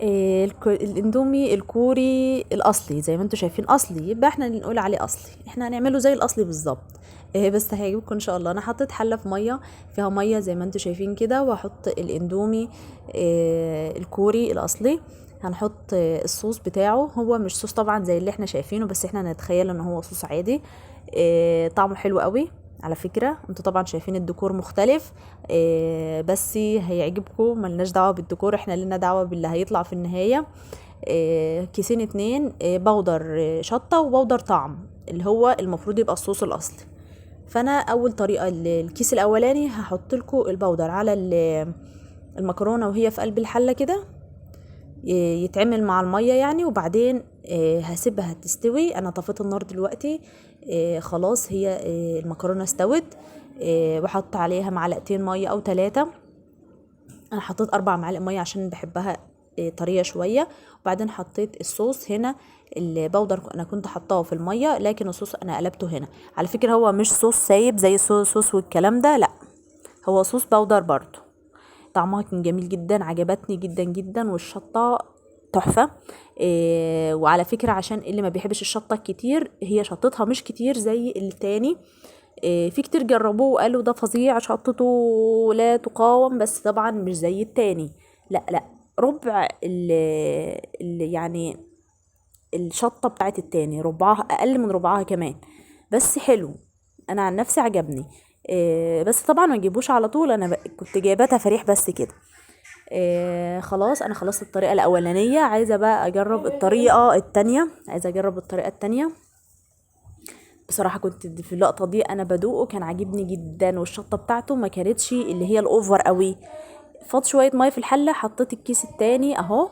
الاندومي الكوري الاصلي زي ما انتم شايفين اصلي، يبقى احنا اللي نقول عليه اصلي، احنا هنعمله زي الاصلي بالظبط. بس هيعجبكم ان شاء الله. انا حطيت حله في ميه، فيها ميه زي ما انتم شايفين كده، واحط الاندومي الكوري الاصلي. هنحط الصوص بتاعه، هو مش صوص طبعا زي اللي احنا شايفينه، بس احنا نتخيل ان هو صوص عادي. طعمه حلو قوي على فكرة. انتوا طبعا شايفين الديكور مختلف، بس هيعجبكم. ملناش دعوة بالديكور، احنا لنا دعوة باللي هيطلع في النهاية. كيسين اتنين بودر شطة وبودر طعم، اللي هو المفروض يبقى الصوص الاصلي. فانا اول طريقة الكيس الاولاني هحط لكم البودر على المكرونة وهي في قلب الحلة كده، يتعمل مع المية يعني. وبعدين هسيبها تستوي. انا طفيت النار دلوقتي. خلاص هي المكرونة استوت. وحط عليها معلقتين مية او 3. انا حطيت 4 معالق مية عشان بحبها طرية شوية. وبعدين حطيت الصوص هنا. البودر انا كنت حطاه في المية، لكن الصوص انا قلبته هنا. على فكرة هو مش صوص سايب زي صوص والكلام ده، لا، هو صوص بودر برضو. طعمها كان جميل جدا، عجبتني جدا جدا. والشطة تحفة. وعلى فكرة عشان اللي ما بيحبش الشطة كتير، هي شطتها مش كتير زي التاني. في كتير جربوه وقالوا ده فظيع، شطته لا تقاوم، بس طبعا مش زي التاني. لا لا، ربع يعني الشطة بتاعت التاني، ربعها، اقل من ربعها كمان. بس حلو، انا عن نفسي عجبني. بس طبعا ما تجيبوش على طول، انا كنت جايباه تفاريح بس كده. خلاص انا خلصت الطريقة الاولانية، عايزة بقى اجرب الطريقة التانية. بصراحة كنت في اللقطة دي انا بدوقه، كان عاجبني جدا، والشطة بتاعته ما كانتش اللي هي الاوفر قوي. فاض شوية مية في الحلة، حطيت الكيس التاني اهو.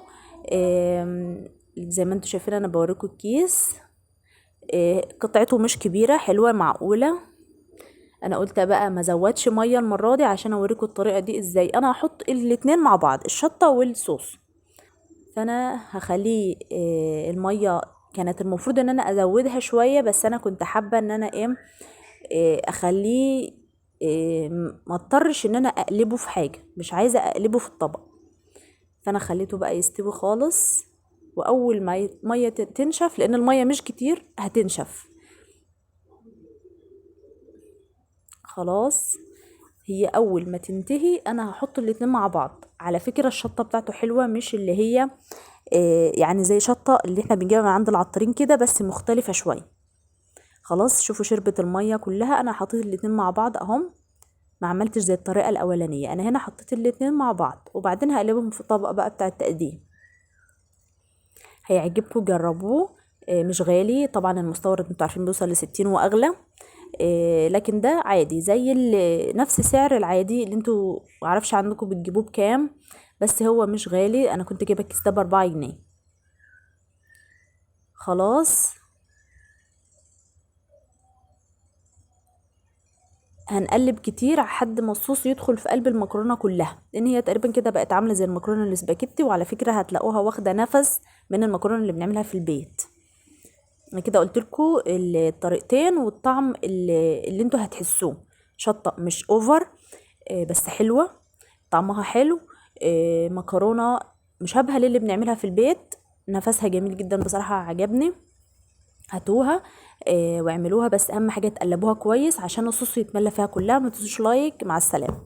زي ما انتوا شايفين انا بوريكم الكيس. قطعته مش كبيرة، حلوة معقولة. انا قلت بقى ما زودش ميه المره دي عشان اوريكم الطريقه دي ازاي. انا هحط الاتنين مع بعض، الشطه والصوص. فانا هخليه الميه كانت المفروض ان انا ازودها شويه، بس انا كنت حابه ان انا اخليه ما اضطرش ان انا اقلبه في حاجه، مش عايزه اقلبه في الطبق. فانا خليته بقى يستوي خالص. واول ما ميه تنشف، لان الميه مش كتير هتنشف خلاص. هي اول ما تنتهي انا هحط الاتنين مع بعض. على فكرة الشطة بتاعته حلوة، مش اللي هي يعني زي شطة اللي احنا بنجيبها من عند العطارين كده، بس مختلفة شوية. خلاص شوفوا شربت المية كلها. انا حطيت الاتنين مع بعض اهم، ما عملتش زي الطريقة الاولانية. انا هنا حطيت الاتنين مع بعض، وبعدين هقلبهم في الطبق بقى بتاع التقديم. هيعجبكم، جربوه. مش غالي طبعا، المستورد انتوا عارفين بيوصل ل60 واغلى. لكن ده عادي زي نفس سعر العادي اللي انتوا معرفش عندكم بتجيبوه بكام، بس هو مش غالي. انا كنت جايبه الكيس ده ب4 جنيه. خلاص هنقلب كتير لحد ما الصوص يدخل في قلب المكرونه كلها، لان هي تقريبا كده بقت عامله زي المكرونه الاسباجيتي. وعلى فكره هتلاقوها واخده نفس من المكرونه اللي بنعملها في البيت. انا كده قلت لكم الطريقتين والطعم اللي انتوا هتحسوه. شطه مش اوفر، بس حلوه، طعمها حلو. مكرونه مشابهه للي بنعملها في البيت، نفسها جميل جدا بصراحه، عجبني. هاتوها واعملوها، بس اهم حاجه تقلبوها كويس عشان الصوص يتملى فيها كلها. ما تنسوش لايك. مع السلامه.